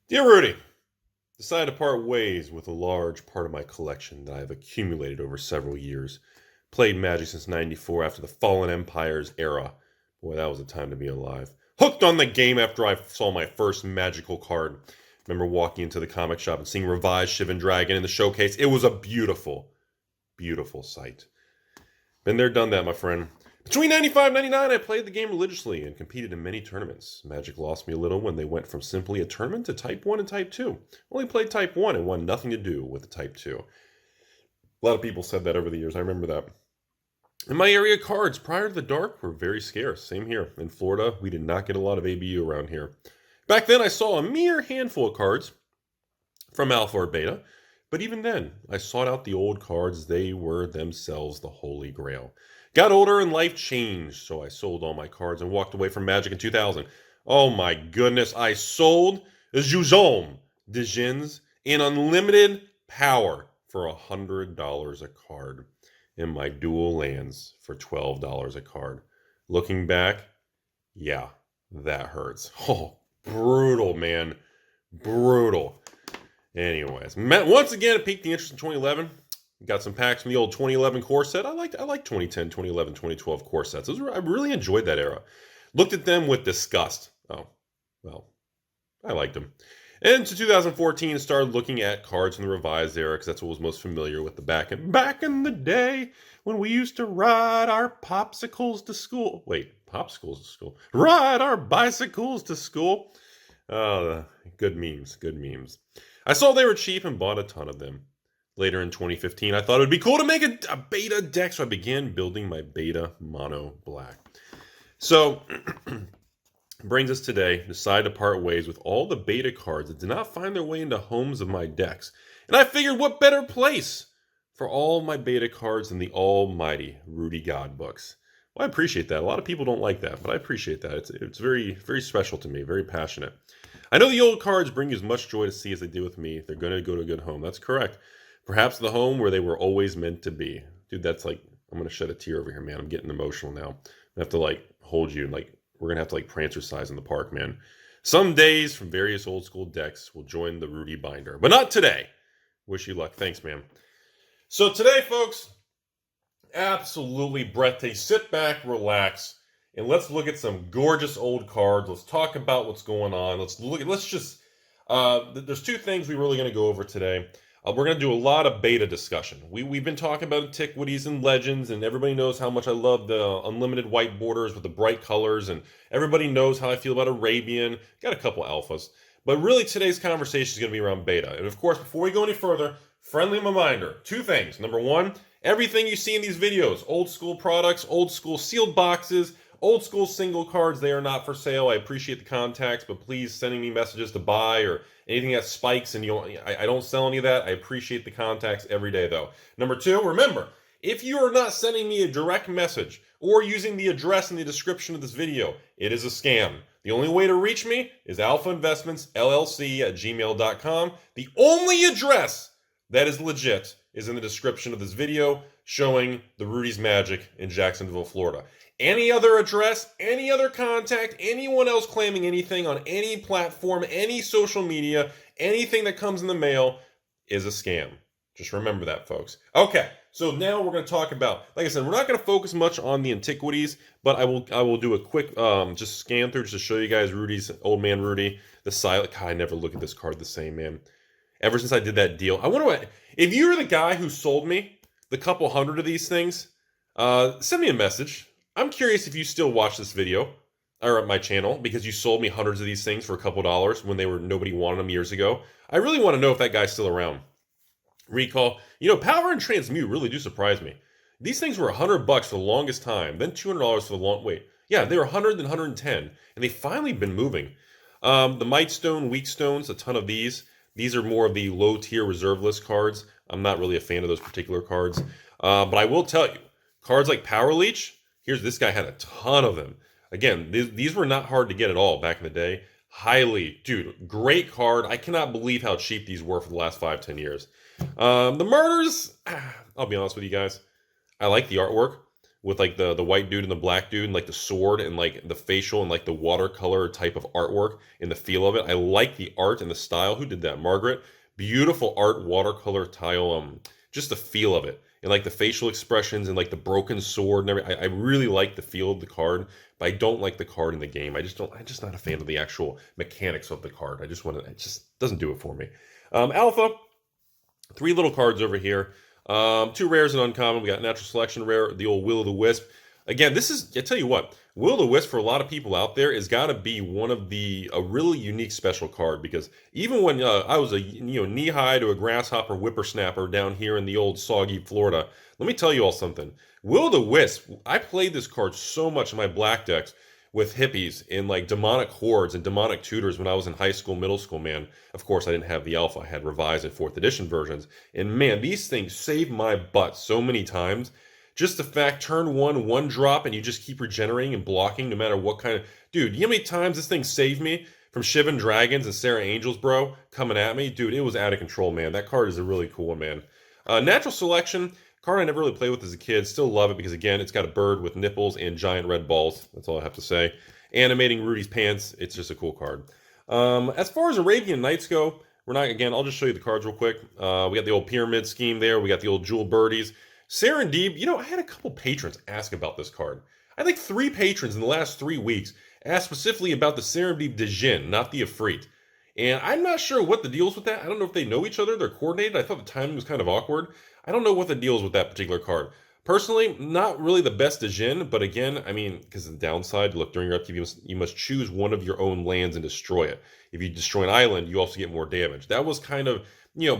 Dear Rudy, decided to part ways with a large part of my collection that I have accumulated over several years. Played Magic since '94 after the Fallen Empires era. Boy, that was a time to be alive. Hooked on the game after I saw my first magical card. Remember walking into the comic shop and seeing Revised Shivan Dragon in the showcase. It was a beautiful, beautiful sight. Been there, done that, my friend. Between 95 and 99, I played the game religiously and competed in many tournaments. Magic lost me a little when they went from simply a tournament to Type 1 and Type 2. Only played Type 1 and wanted nothing to do with the Type 2. A lot of people said that over the years. I remember that. In my area, cards prior to the dark were very scarce. Same here. In Florida, we did not get a lot of ABU around here. Back then, I saw a mere handful of cards from Alpha or Beta. But even then, I sought out the old cards. They were themselves the holy grail. Got older and life changed, so I sold all my cards and walked away from Magic in 2000. Oh my goodness, I sold Jujom, Dijins, in unlimited power for $100 a card, and my dual lands for $12 a card. Looking back, yeah, that hurts. Oh, brutal, man. Brutal. Anyways, once again, it piqued the interest in 2011. Got some packs from the old 2011 core set. I like 2010, 2011, 2012 core sets. I really enjoyed that era. Looked at them with disgust. Oh, well, I liked them. And to 2014, started looking at cards from the revised era because that's what was most familiar with the back in the day when we used to ride our popsicles to school. Wait, popsicles to school? Ride our bicycles to school. Oh, good memes, good memes. I saw they were cheap and bought a ton of them. Later in 2015, I thought it would be cool to make a beta deck, so I began building my beta mono black. So, brings us today, decided to part ways with all the beta cards that did not find their way into homes of my decks. And I figured what better place for all my beta cards than the almighty Rudy God books. Well, I appreciate that. A lot of people don't like that, but I appreciate that. It's very, very special to me, very passionate. I know the old cards bring you as much joy to see as they do with me. They're going to go to a good home. That's correct. Perhaps the home where they were always meant to be. Dude, that's like, I'm going to shed a tear over here, man. I'm getting emotional now. I have to hold you and we're going to have to prancercise in the park, man. Some days from various old school decks will join the Rudy binder, but not today. Wish you luck. Thanks, man. So today, folks, absolutely breathtaking. Sit back, relax, and let's look at some gorgeous old cards. Let's talk about what's going on. There's two things we're really going to go over today. We're going to do a lot of beta discussion. We've been talking about antiquities and legends, and everybody knows how much I love the unlimited white borders with the bright colors, and everybody knows how I feel about Arabian. Got a couple alphas. But really, today's conversation is going to be around beta. And of course, before we go any further, friendly reminder, two things. Number one, everything you see in these videos, old school products, old school sealed boxes, old school single cards, they are not for sale. I appreciate the contacts, but please sending me messages to buy or anything that spikes and I don't sell any of that. I appreciate the contacts every day though. Number two, remember, if you are not sending me a direct message or using the address in the description of this video, it is a scam. The only way to reach me is AlphainvestmentsLLC@gmail.com. The only address that is legit is in the description of this video showing the Rudy's Magic in Jacksonville, Florida. Any other address, any other contact, anyone else claiming anything on any platform, any social media, anything that comes in the mail is a scam. Just remember that, folks. Okay, so now we're going to talk about, like I said, we're not going to focus much on the antiquities, but I will do a quick just scan through just to show you guys Rudy's, old man Rudy, the silent. God, I never look at this card the same, man. Ever since I did that deal. I wonder if you're the guy who sold me the couple hundred of these things, send me a message. I'm curious if you still watch this video or my channel because you sold me hundreds of these things for a couple dollars when nobody wanted them years ago. I really want to know if that guy's still around. Recall, power and transmute really do surprise me. These things were $100 for the longest time, then $200 for the long wait. Yeah, they were 100 then 110, and they finally been moving. The Might Stone, Weak Stones, a ton of these. These are more of the low tier reserve list cards. I'm not really a fan of those particular cards, but I will tell you, cards like Power Leech. This guy had a ton of them. Again, these were not hard to get at all back in the day. Dude, great card. I cannot believe how cheap these were for the last 5-10 years. The Murders, I'll be honest with you guys. I like the artwork, with like the white dude and the black dude and like the sword and like the facial and like the watercolor type of artwork and the feel of it. I like the art and the style. Who did that? Margaret. Beautiful art, watercolor tile. Just the feel of it and like the facial expressions and like the broken sword and everything. I really like the feel of the card, but I don't like the card in the game. I just don't. I'm just not a fan of the actual mechanics of the card. I just want to. It just doesn't do it for me. Alpha. 3 little cards over here. 2 rares and uncommon. We got natural selection rare, the old Will o' the Wisp. Again, this is, I tell you what, Will o' the Wisp for a lot of people out there has got to be one of a really unique special card, because even when I was a knee-high to a grasshopper whippersnapper down here in the old soggy Florida, let me tell you all something. Will o' the Wisp, I played this card so much in my black decks with hippies and like demonic hordes and demonic tutors when I was in high school, middle school, man. Of course, I didn't have the alpha. I had revised and 4th edition versions. And man, these things saved my butt so many times. Just the fact, turn 1 drop, and you just keep regenerating and blocking no matter what kind of... Dude, you know how many times this thing saved me from Shivan Dragons and Sarah Angels, bro, coming at me? Dude, it was out of control, man. That card is a really cool one, man. Natural Selection. Card I never really played with as a kid. Still love it because, again, it's got a bird with nipples and giant red balls. That's all I have to say. Animating Rudy's pants. It's just a cool card. As far as Arabian Nights go, we're not... Again, I'll just show you the cards real quick. We got the old pyramid scheme there. We got the old jeweled birdies. Serendib, I had a couple patrons ask about this card. I think 3 patrons in the last 3 weeks asked specifically about the Serendib de Jinn, not the Ifrit. And I'm not sure what the deal is with that. I don't know if they know each other. They're coordinated. I thought the timing was kind of awkward. I don't know what the deal is with that particular card. Personally, not really the best de Jinn, but again, I mean, because of the downside, look, during your upkeep, you must choose one of your own lands and destroy it. If you destroy an island, you also get more damage. That was kind of,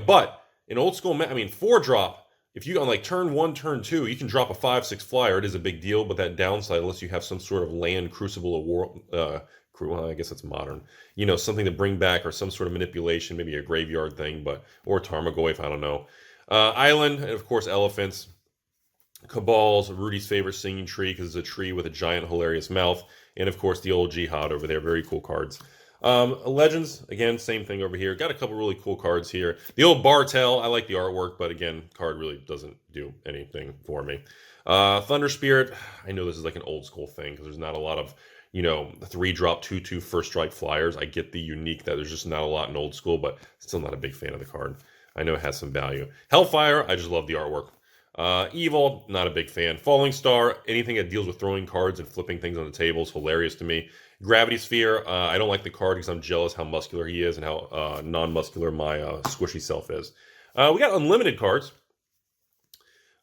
but in old school, 4-drop, if you on like turn 1, turn 2, you can drop a 5/6 flyer. It is a big deal, but that downside, unless you have some sort of land crucible of war, well, I guess that's modern. Something to bring back or some sort of manipulation, maybe a graveyard thing, or Tarmogoyf, I don't know. Island, and of course, elephants. Cabals, Rudy's favorite singing tree because it's a tree with a giant hilarious mouth. And of course, the old Jihad over there. Very cool cards. Legends, again, same thing over here. Got a couple really cool cards here. The old Bartel, I like the artwork, but again, card really doesn't do anything for me. Thunder Spirit, I know this is like an old school thing because there's not a lot of 3-drop 2/2 first strike flyers. I get the unique that there's just not a lot in old school, but still not a big fan of the card. I know it has some value. Hellfire, I just love the artwork. Evil, not a big fan. Falling Star, anything that deals with throwing cards and flipping things on the table is hilarious to me. Gravity Sphere, I don't like the card because I'm jealous how muscular he is and how non-muscular my squishy self is. We got unlimited cards.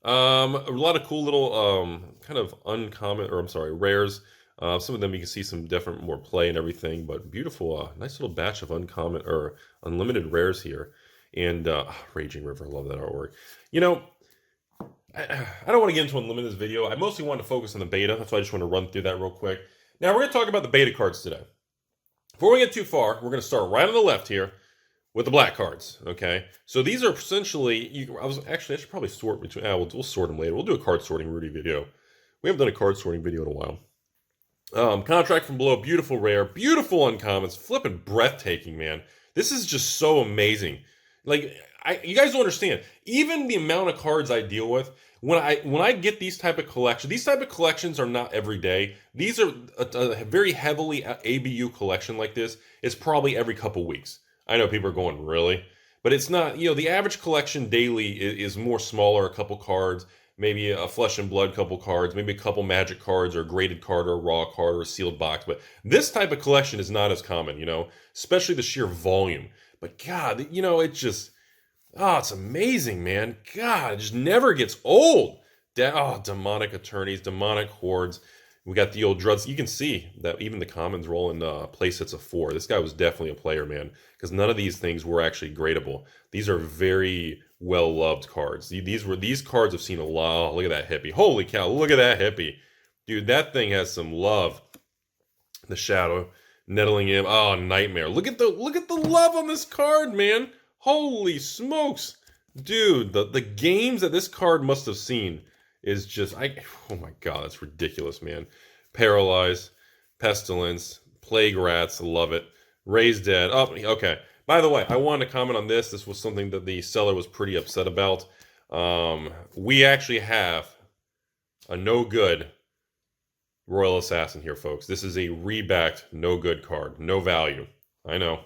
A lot of cool little kind of uncommon, rares. Some of them you can see some different more play and everything, but beautiful, nice little batch of uncommon or unlimited rares here. And Raging River, I love that artwork. I don't want to get into unlimited this video. I mostly want to focus on the beta. That's why I just want to run through that real quick. Now, we're going to talk about the beta cards today. Before we get too far, we're going to start right on the left here with the black cards, okay? So these are essentially, I should probably sort between, we'll sort them later. We'll do a card sorting Rudy video. We haven't done a card sorting video in a while. Contract from Below, beautiful rare, beautiful uncommons, flipping breathtaking, man. This is just so amazing. Like, you guys don't understand. Even the amount of cards I deal with, when I get these type of collections are not every day. These are a very heavily ABU collection like this. It's probably every couple weeks. I know people are going, really? But it's not, the average collection daily is more smaller, a couple cards, maybe a Flesh and Blood couple cards, maybe a couple magic cards or a graded card or a raw card or a sealed box. But this type of collection is not as common, especially the sheer volume. But God, it just... it's amazing, man. God, it just never gets old. Demonic Attorneys, Demonic Hordes. We got the old Druds. You can see that even the commons roll in play sets of 4. This guy was definitely a player, man, because none of these things were actually gradable. These are very well-loved cards. These cards have seen a lot. Oh, look at that hippie. Holy cow, look at that hippie. Dude, that thing has some love. The Shadow, Nettling Him. Oh, Nightmare. Look at the love on this card, man. Holy smokes. Dude, the games that this card must have seen is just, oh my God, that's ridiculous, man. Paralyze, Pestilence, Plague Rats, love it. Raised Dead. Oh, okay. By the way, I wanted to comment on this. This was something that the seller was pretty upset about. We actually have a no good Royal Assassin here, folks. This is a rebacked no good card. No value. I know.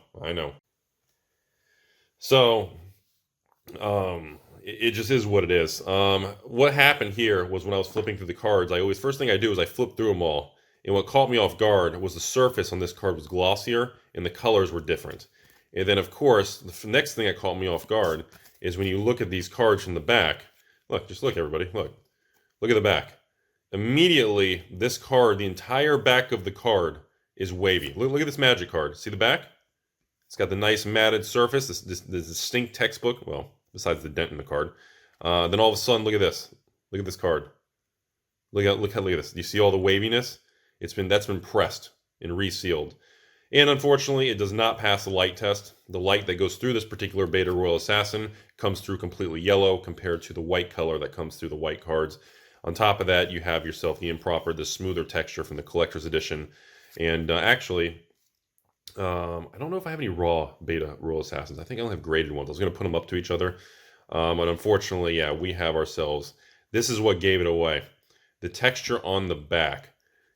So, it just is what it is. What happened here was when I was flipping through the cards, first thing I do is I flip through them all. And what caught me off guard was the surface on this card was glossier and the colors were different. And then, of course, the next thing that caught me off guard is when you look at these cards from the back. Look, just look, everybody. Look at the back. Immediately, this card, the entire back of the card is wavy. Look at this Magic card. See the back? It's got the nice matted surface, this distinct textbook. Well, besides the dent in the card. Then all of a sudden, look at this. Look at this card. Look at this. Do you see all the waviness? That's been pressed and resealed. And unfortunately, it does not pass the light test. The light that goes through this particular Beta Royal Assassin comes through completely yellow compared to the white color that comes through the white cards. On top of that, you have yourself the smoother texture from the collector's edition. And actually, I don't know if I have any raw Beta Royal Assassins. I think I only have graded ones. I was going to put them up to each other. But unfortunately, yeah, we have ourselves. This is what gave it away. The texture on the back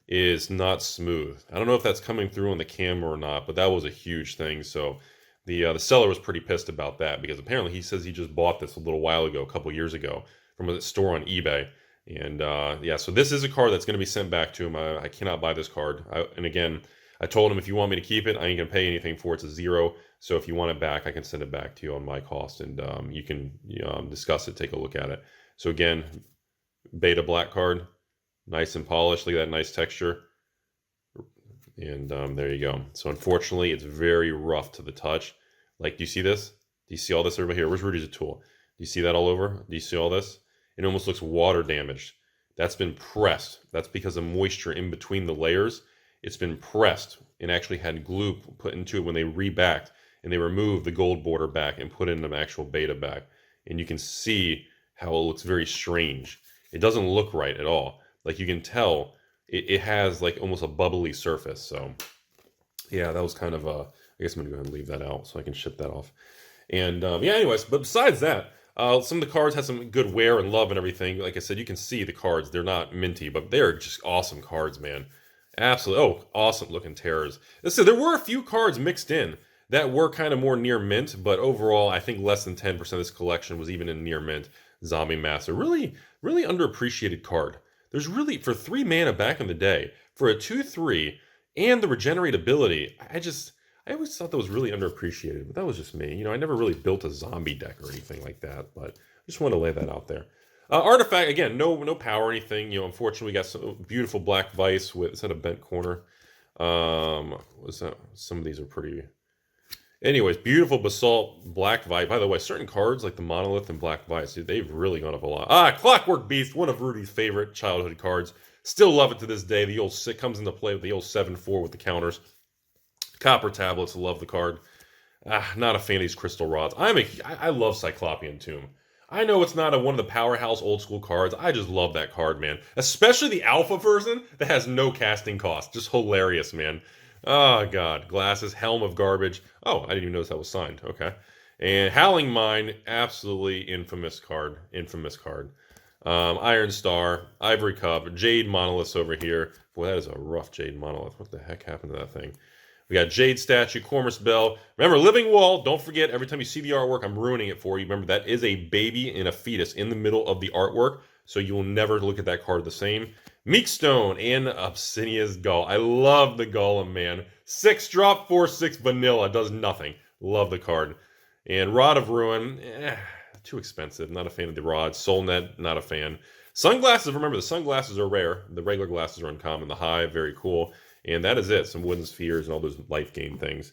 is not smooth. I don't know if that's coming through on the camera or not, but that was a huge thing. So the seller was pretty pissed about that because apparently he says he just bought this a little while ago, a couple years ago, from a store on eBay. And yeah, so this is a card that's going to be sent back to him. I cannot buy this card. And again, I told him if you want me to keep it, I ain't going to pay anything for it. It's a zero. So if you want it back, I can send it back to you on my cost. And you can discuss it, take a look at it. So again, Beta black card. Nice and polished. Look at that nice texture. And there you go. So unfortunately, it's very rough to the touch. Like, do you see this? Do you see all this over here? Where's Rudy's tool? Do you see that all over? Do you see all this? It almost looks water damaged. That's been pressed. That's because of moisture in between the layers. It's been pressed and actually had glue put into it when they rebacked and they removed the gold border back and put in an actual Beta back. And you can see how it looks very strange. It doesn't look right at all. Like, you can tell it has like almost a bubbly surface. So yeah, that was kind of I guess I'm gonna go ahead and leave that out so I can ship that off. And yeah, anyways, but besides that, some of the cards had some good wear and love and everything. Like I said, you can see the cards. They're not minty, but they're just awesome cards, man. Absolutely. Oh, awesome looking terrors. So there were a few cards mixed in that were kind of more near mint, but overall, I think less than 10% of this collection was even in near mint. Zombie Master. Really, really underappreciated card. There's really, for 3 mana back in the day, for a 2/3 and the regenerate ability, I always thought that was really underappreciated, but that was just me. I never really built a zombie deck or anything like that, but I just want to lay that out there. Artifact, again, no power or anything. Unfortunately, we got some beautiful black Vice with, is that a bent corner? What's that? Some of these are pretty. Anyways, beautiful Basalt Black Vice. By the way, certain cards like the Monolith and Black Vice, dude, they've really gone up a lot. Clockwork Beast, one of Rudy's favorite childhood cards. Still love it to this day. It comes into play with the old 7/4 with the counters. Copper Tablets, love the card. Not a fan of these Crystal Rods. I love Cyclopean Tomb. I know it's not one of the powerhouse old school cards. I just love that card, man. Especially the alpha version that has no casting cost. Just hilarious, man. Oh, God. Glasses, Helm of Garbage. Oh, I didn't even notice that was signed. Okay. And Howling Mine, absolutely infamous card. Infamous card. Iron Star, Ivory Cup, Jade Monoliths over here. Boy, that is a rough Jade Monolith. What the heck happened to that thing? We got Jade Statue, Cormor's Bell. Remember, Living Wall. Don't forget, every time you see the artwork, I'm ruining it for you. Remember, that is a baby and a fetus in the middle of the artwork, so you will never look at that card the same. Meekstone and Obsidian's Gull. I love the Golem, man. 6-drop, 4/6 vanilla. Does nothing. Love the card. And Rod of Ruin. Too expensive. Not a fan of the rods. Soulnet, not a fan. Sunglasses. Remember, the sunglasses are rare. The regular glasses are uncommon. The Hive, very cool. And that is it. Some wooden spheres and all those life game things.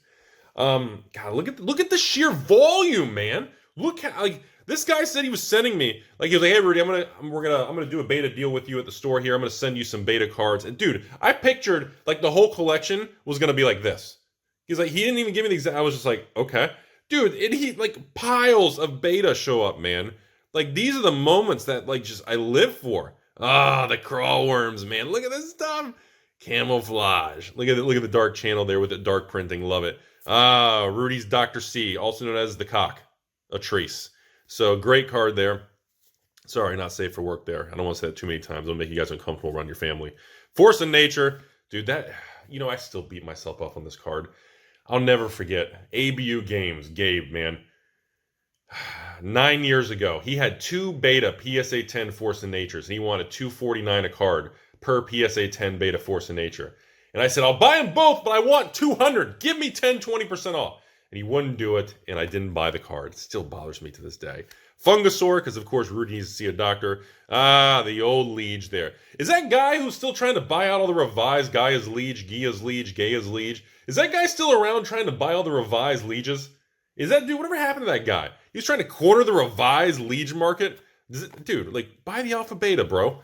God, look at the sheer volume, man. Look how, like, this guy said he was sending me, like, he was like, hey Rudy, I'm gonna do a beta deal with you at the store here. I'm gonna send you some beta cards. And dude, I pictured like the whole collection was gonna be like this. He's like, he didn't even give me the exact. I was just like, okay, dude. And he like piles of beta show up, man. Like, these are the moments that like just I live for. The crawl worms, man. Look at this stuff. Camouflage. Look at the dark channel there with the dark printing. Love it. Rudy's Dr. C, also known as the Cock, a Trace. So great card there. Sorry, not safe for work there. I don't want to say that too many times. It'll make you guys uncomfortable around your family. Force of Nature. Dude, that, I still beat myself up on this card. I'll never forget. ABU Games, Gabe, man. 9 years ago, he had 2 beta PSA 10 Force of Natures, and he wanted $249 a card per PSA 10 beta Force of Nature. And I said, I'll buy them both, but I want 200. Give me 10-20% off. And he wouldn't do it, and I didn't buy the card. It still bothers me to this day. Fungasaur, because of course Rudy needs to see a doctor. Ah, the old liege there. Is that guy who's still trying to buy out all the revised Gaia's Liege, Gia's Liege, Gaia's Liege? Is that guy still around trying to buy all the revised lieges? Is that dude? Whatever happened to that guy? He's trying to corner the revised liege market. Dude, like, buy the alpha beta, bro.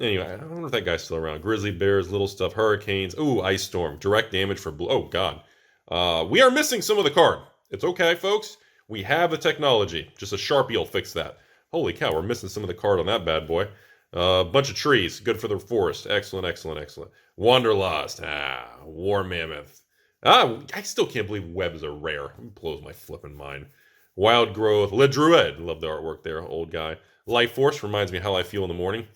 Anyway, I don't know if that guy's still around. Grizzly bears, little stuff, hurricanes. Ooh, ice storm, direct damage for blue. Oh God, we are missing some of the card. It's okay, folks. We have the technology. Just a Sharpie will fix that. Holy cow, we're missing some of the card on that bad boy. Bunch of trees. Good for the forest. Excellent, excellent, excellent. Wanderlust. War Mammoth. I still can't believe webs are rare. It blows my flipping mind. Wild Growth. Le Druid. Love the artwork there, old guy. Life Force reminds me how I feel in the morning.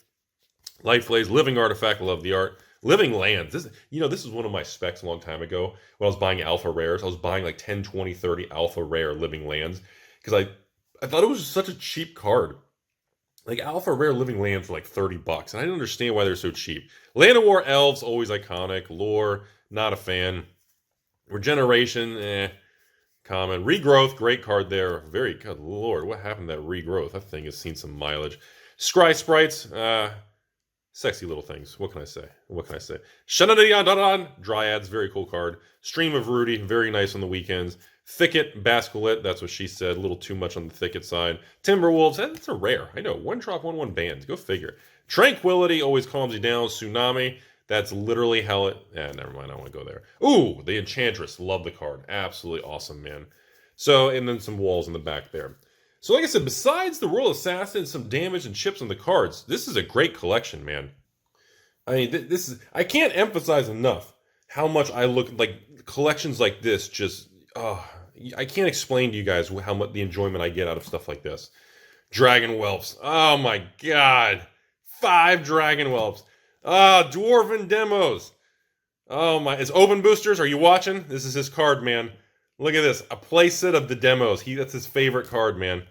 Light Blaze. Living Artifact. Love the art. Living Lands. This is one of my specs a long time ago when I was buying alpha rares. I was buying like 10, 20, 30 alpha rare Living Lands because I thought it was such a cheap card. Like alpha rare Living Lands for like $30, and I didn't understand why they're so cheap. Land of War Elves, always iconic. Lore, not a fan. Regeneration, common. Regrowth, great card there. Very good lord, what happened to that Regrowth? That thing has seen some mileage. Scry Sprites, sexy little things. What can I say? Shanadadadadad, Dryads, very cool card. Stream of Rudy, very nice on the weekends. Thicket, Basculet, that's what she said. A little too much on the Thicket side. Timberwolves, that's a rare. I know, 1-drop, 1/1 bands. Go figure. Tranquility always calms you down. Tsunami, that's literally how it... never mind, I don't want to go there. Ooh, the Enchantress, love the card. Absolutely awesome, man. So, and then some walls in the back there. So like I said, besides the Royal Assassin, some damage and chips on the cards, this is a great collection, man. I mean, I can't emphasize enough how much I look like collections like this. Just, I can't explain to you guys how much the enjoyment I get out of stuff like this. Dragon Whelps. Oh my God. 5 Dragon Whelps. Dwarven Demos. Oh my, it's Open Boosters. Are you watching? This is his card, man. Look at this, a playset of the demos. That's his favorite card, man.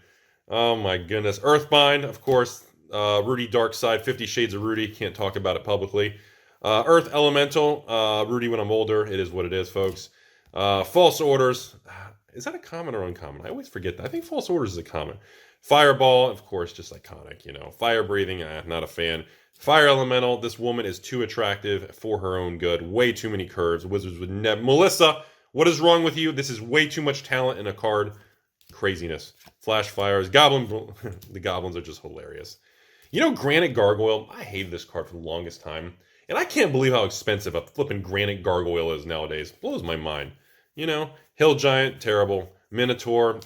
Oh my goodness. Earthbind, of course. Rudy Darkside, 50 Shades of Rudy. Can't talk about it publicly. Earth Elemental, Rudy when I'm older. It is what it is, folks. False Orders. Is that a common or uncommon? I always forget that. I think False Orders is a common. Fireball, of course, just iconic, Fire Breathing, not a fan. Fire Elemental, this woman is too attractive for her own good. Way too many curves. Wizards would never... Melissa... What is wrong with you? This is way too much talent in a card. Craziness. Flash Fires. Goblin. The goblins are just hilarious. Granite Gargoyle. I hated this card for the longest time. And I can't believe how expensive a flipping Granite Gargoyle is nowadays. Blows my mind. Hill Giant, terrible. Minotaur,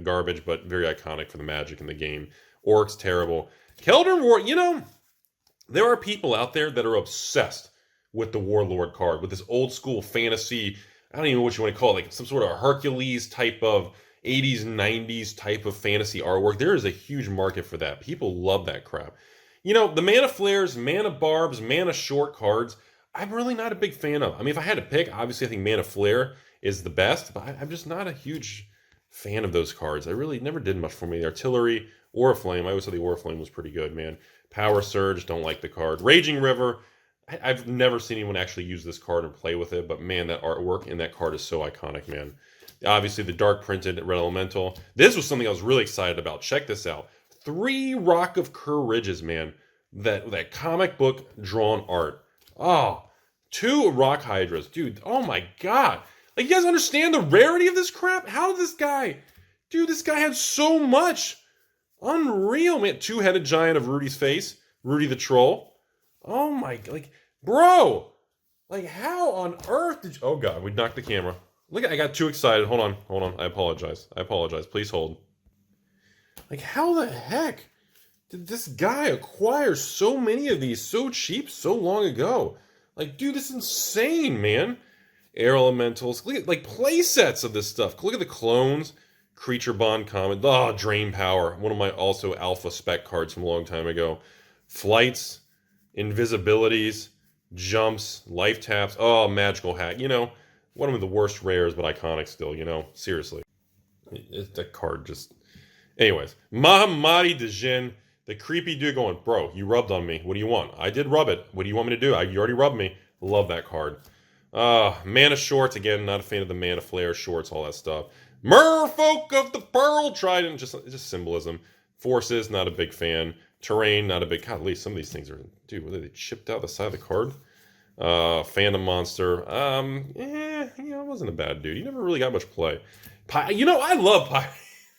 garbage, but very iconic for the magic in the game. Orcs, terrible. Keldor War, there are people out there that are obsessed with the Warlord card, with this old school fantasy... I don't even know what you want to call it, like some sort of Hercules type of 80s, 90s type of fantasy artwork. There is a huge market for that. People love that crap. The Mana Flares, Mana Barbs, Mana Short cards, I'm really not a big fan of. I mean, if I had to pick, obviously I think Mana Flare is the best, but I'm just not a huge fan of those cards. I really never did much for me. The Artillery, Oriflame, I always thought the Oriflame was pretty good, man. Power Surge, don't like the card. Raging River, I've never seen anyone actually use this card and play with it, but man, that artwork in that card is so iconic, man. Obviously, the dark printed Red Elemental. This was something I was really excited about. Check this out. 3 Rock of Courages, man. That comic book drawn art. 2 Rock Hydras. Dude, oh my God. Like, you guys understand the rarity of this crap? How did this guy... Dude, this guy had so much. Unreal, man. 2-headed giant of Rudy's face. Rudy the Troll. Oh my... Bro, how on earth did you... Oh God, we knocked the camera. Look, I got too excited. Hold on. I apologize. Please hold. How the heck did this guy acquire so many of these so cheap so long ago? Dude, this is insane, man. Air Elementals. Look at, play sets of this stuff. Look at the clones. Creature Bond common. Oh, Drain Power. One of my also alpha spec cards from a long time ago. Flights, invisibilities, jumps, life taps. Oh, Magical Hack. You know, one of the worst rares, but iconic still, you know. Seriously. That card just... Anyways. Mahamadi Dejin. The creepy dude going, bro, you rubbed on me. What do you want? I did rub it. What do you want me to do? You already rubbed me. Love that card. Mana Shorts. Again, not a fan of the Mana Flare Shorts, all that stuff. Merfolk of the Pearl Trident. Just symbolism. Forces, not a big fan. Terrain, not a big... God, at least some of these things are... Dude, what are they chipped out the side of the card? Phantom Monster. You know, it wasn't a bad dude. He never really got much play. You know, I love Pie.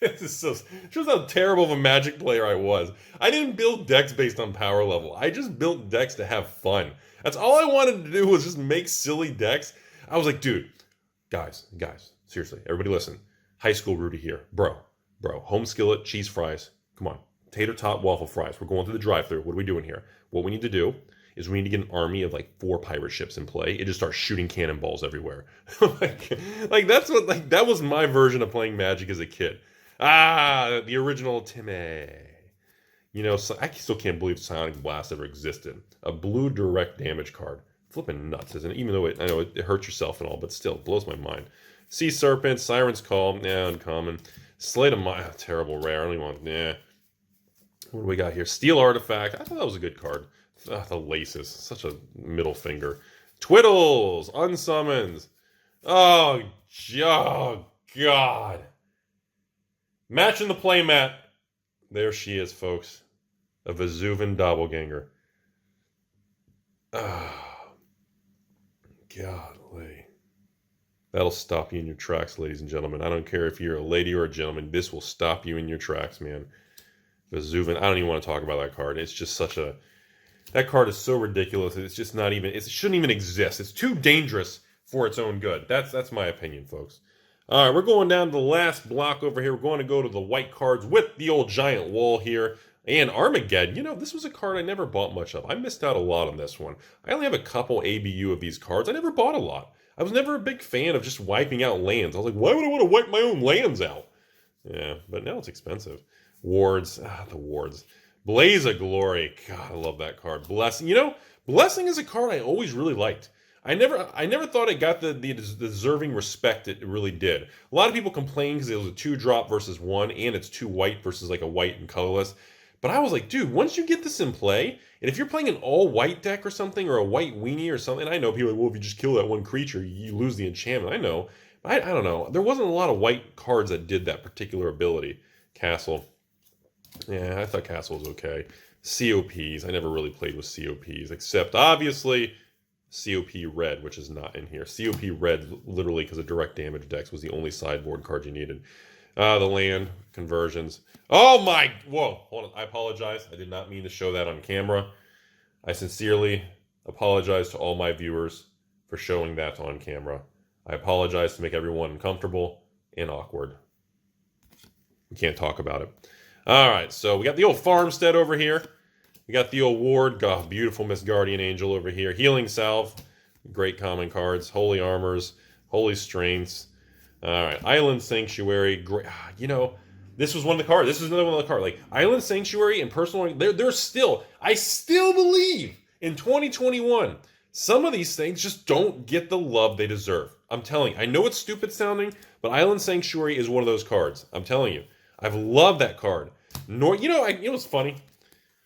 This is so... shows how terrible of a Magic player I was. I didn't build decks based on power level. I just built decks to have fun. That's all I wanted to do was just make silly decks. I was like, dude, guys, seriously, everybody listen. High school Rudy here. Bro, home skillet, cheese fries. Come on. Tater tot waffle fries. We're going through the drive-thru. What are we doing here? What we need to do is we need to get an army of like 4 pirate ships in play. It just starts shooting cannonballs everywhere. that's what, like, that was my version of playing Magic as a kid. The original Timmy. You know, so I still can't believe Sonic Blast ever existed. A blue direct damage card. Flipping nuts, isn't it? Even though I know it hurts yourself and all, but still, it blows my mind. Sea Serpent, Siren's Call, uncommon. Slate of Mine, terrible rare. I don't even want, What do we got here? Steel Artifact. I thought that was a good card. The Laces, such a middle finger. Twiddles, Unsummons. Oh, God. Matching the playmat. There she is, folks. A Vesuvian Doppelganger. Golly. That'll stop you in your tracks, ladies and gentlemen. I don't care if you're a lady or a gentleman. This will stop you in your tracks, man. Vesuvian. I don't even want to talk about that card. It's just such a... That card is so ridiculous. It's just not even... It shouldn't even exist. It's too dangerous for its own good. That's my opinion, folks. All right, we're going down to the last block over here. We're going to go to the white cards with the old giant wall here. And Armageddon, you know, this was a card I never bought much of. I missed out a lot on this one. I only have a couple ABU of these cards. I never bought a lot. I was never a big fan of just wiping out lands. I was like, why would I want to wipe my own lands out? Yeah, but now it's expensive. Wards, the Wards. Blaze of Glory. God, I love that card. Blessing. You know, Blessing is a card I always really liked. I never thought it got the deserving respect it really did. A lot of people complain because it was a 2-drop versus 1, and it's 2 white versus like a white and colorless. But I was like, dude, once you get this in play, and if you're playing an all-white deck or something, or a white weenie or something, I know people are like, well, if you just kill that one creature, you lose the enchantment. I know. I don't know. There wasn't a lot of white cards that did that particular ability. Castle. Yeah, I thought Castle was okay. COPs. I never really played with COPs, except, obviously... COP Red, which is not in here. COP Red, literally because of direct damage decks, was the only sideboard card you needed. The land, conversions. Oh my... Whoa, hold on. I apologize. I did not mean to show that on camera. I sincerely apologize to all my viewers for showing that on camera. I apologize to make everyone uncomfortable and awkward. We can't talk about it. All right, so we got the old Farmstead over here. We got the old Ward, God, beautiful Miss Guardian Angel over here. Healing Salve, great common cards. Holy Armors, Holy Strengths. All right, Island Sanctuary, great. You know, this was one of the cards. This is another one of the cards. Like Island Sanctuary and Personal, they're still. I still believe in 2021. Some of these things just don't get the love they deserve. I'm telling you. I know it's stupid sounding, but Island Sanctuary is one of those cards. I'm telling you. I've loved that card. You know what's funny?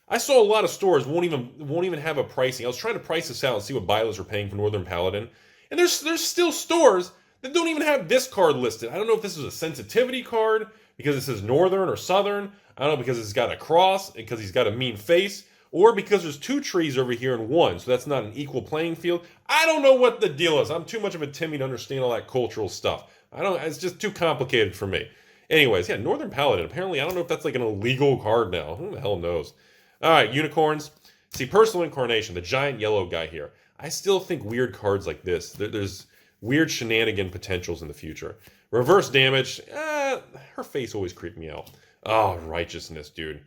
I saw a lot of stores won't even have a pricing. I was trying to price this out and see what buyers are paying for Northern Paladin. And there's still stores that don't even have this card listed. I don't know if this is a sensitivity card because it says Northern or Southern. I don't know because it's got a cross, because he's got a mean face, or because there's 2 trees over here and 1, so that's not an equal playing field. I don't know what the deal is. I'm too much of a Timmy to understand all that cultural stuff. It's just too complicated for me. Anyways, yeah, Northern Paladin. Apparently, I don't know if that's like an illegal card now. Who the hell knows? All right, Unicorns. See, Personal Incarnation, the giant yellow guy here. I still think weird cards like this, there's weird shenanigan potentials in the future. Reverse Damage. Her face always creeped me out. Oh, Righteousness, dude.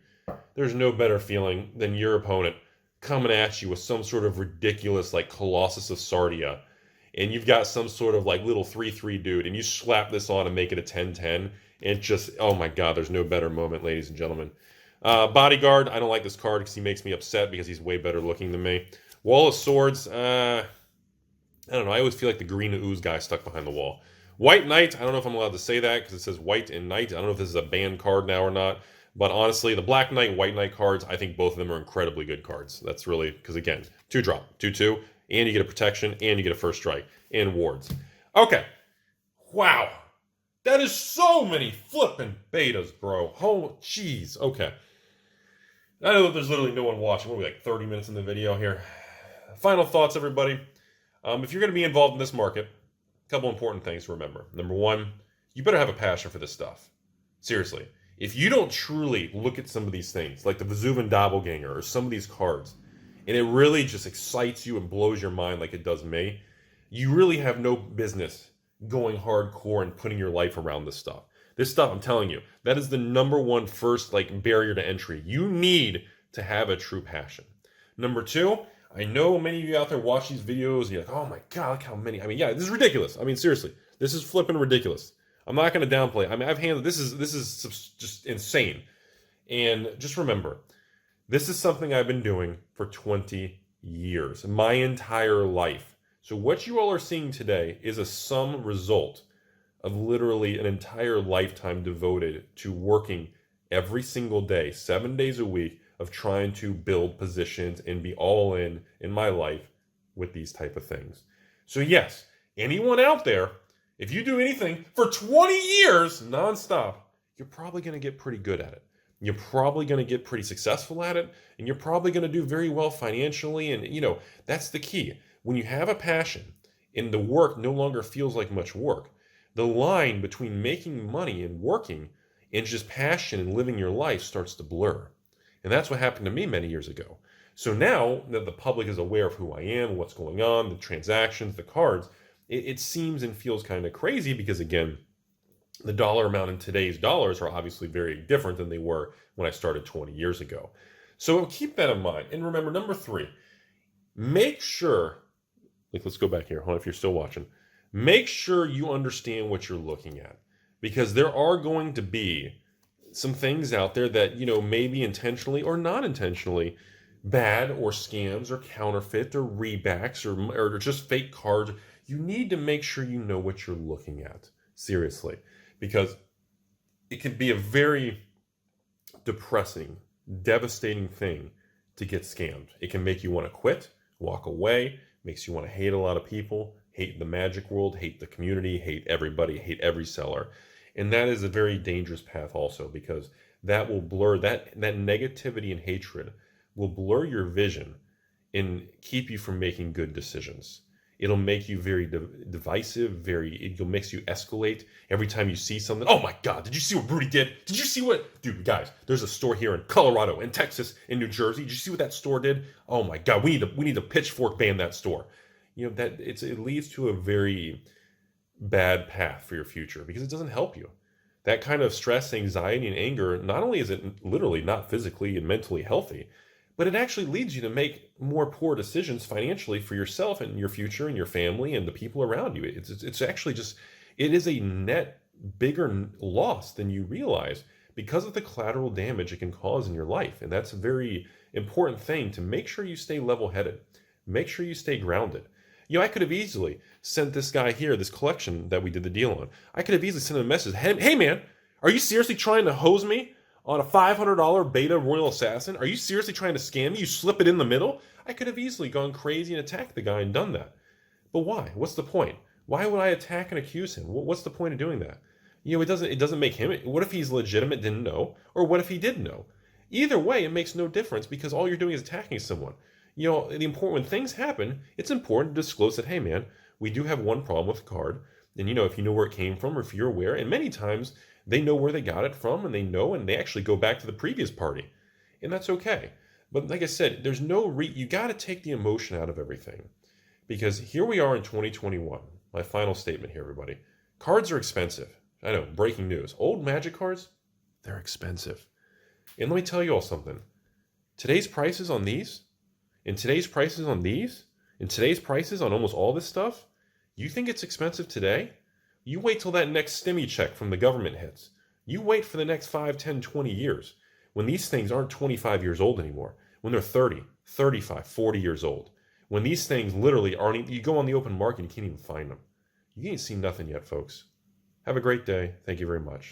There's no better feeling than your opponent coming at you with some sort of ridiculous, like, Colossus of Sardia. and you've got some sort of like little 3/3 dude, and you slap this on and make it a 10/10, and just, oh my God, there's no better moment, ladies and gentlemen. Bodyguard, I don't like this card because he makes me upset because he's way better looking than me. Wall of Swords, I don't know. I always feel like the green ooze guy stuck behind the wall. White Knight, I don't know if I'm allowed to say that because it says White and Knight. I don't know if this is a banned card now or not. But honestly, the Black Knight, White Knight cards, I think both of them are incredibly good cards. That's really, because again, 2-drop, 2/2, and you get a protection, and you get a first strike, and wards. Okay. Wow. That is so many flipping betas, bro. Oh, jeez. Okay. I know that there's literally no one watching. We'll be like 30 minutes in the video here. Final thoughts, everybody. If you're going to be involved in this market, a couple important things to remember. Number one, you better have a passion for this stuff. Seriously. If you don't truly look at some of these things, like the Vesuvian Doppelganger or some of these cards, and it really just excites you and blows your mind like it does me, you really have no business going hardcore and putting your life around this stuff. This stuff, I'm telling you, that is the number one first barrier to entry. You need to have a true passion. Number two, I know many of you out there watch these videos and you're like, oh my God, look how many. I mean, yeah, this is ridiculous. I mean, seriously, this is flipping ridiculous. I'm not going to downplay it. I mean, I've handled this is just insane. And just remember, this is something I've been doing for 20 years, my entire life. So what you all are seeing today is a sum result of literally an entire lifetime devoted to working every single day, 7 days a week, of trying to build positions and be all in my life with these type of things. So yes, anyone out there, if you do anything for 20 years nonstop, you're probably going to get pretty good at it. You're probably going to get pretty successful at it, and you're probably going to do very well financially. And, that's the key. When you have a passion and the work no longer feels like much work, the line between making money and working and just passion and living your life starts to blur. And that's what happened to me many years ago. So now that the public is aware of who I am, what's going on, the transactions, the cards, it seems and feels kind of crazy because, again, the dollar amount in today's dollars are obviously very different than they were when I started 20 years ago. So keep that in mind. And remember, number three, make sure, let's go back here. Hold on, if you're still watching. Make sure you understand what you're looking at, because there are going to be some things out there that, maybe intentionally or not intentionally bad, or scams, or counterfeit, or rebacks, or just fake cards. You need to make sure you know what you're looking at. Seriously. Because it can be a very depressing, devastating thing to get scammed. It can make you want to quit, walk away, makes you want to hate a lot of people, hate the magic world, hate the community, hate everybody, hate every seller. And that is a very dangerous path also, because that will blur, that negativity and hatred will blur your vision and keep you from making good decisions. It'll make you very divisive, it'll make you escalate every time you see something. Oh my God, did you see what Rudy did? Did you see what? Dude, guys, there's a store here in Colorado, in Texas, in New Jersey. Did you see what that store did? Oh my God, we need to pitchfork ban that store. It leads to a very bad path for your future because it doesn't help you. That kind of stress, anxiety, and anger, not only is it literally not physically and mentally healthy, but it actually leads you to make more poor decisions financially for yourself and your future and your family and the people around you. It's actually just, it is a net bigger loss than you realize because of the collateral damage it can cause in your life. And that's a very important thing, to make sure you stay level-headed. Make sure you stay grounded. I could have easily sent this guy here, this collection that we did the deal on. I could have easily sent him a message. Hey man, are you seriously trying to hose me on a $500 beta Royal Assassin? Are you seriously trying to scam me? You slip it in the middle? I could have easily gone crazy and attacked the guy and done that. But why? What's the point? Why would I attack and accuse him? What's the point of doing that? It doesn't make him. What if he's legitimate, didn't know? Or what if he did know? Either way, it makes no difference because all you're doing is attacking someone. When things happen, it's important to disclose that, hey man, we do have one problem with the card. And if you know where it came from, or if you're aware, and many times they know where they got it from, and they actually go back to the previous party. And that's okay. But like I said, there's you got to take the emotion out of everything. Because here we are in 2021. My final statement here, everybody. Cards are expensive. I know, breaking news. Old Magic cards, they're expensive. And let me tell you all something. Today's prices on these, and today's prices on these, and today's prices on almost all this stuff, You think it's expensive today? You wait till that next stimmy check from the government hits. You wait for the next 5, 10, 20 years. When these things aren't 25 years old anymore. When they're 30, 35, 40 years old. When these things literally aren't, you go on the open market and you can't even find them. You ain't seen nothing yet, folks. Have a great day. Thank you very much.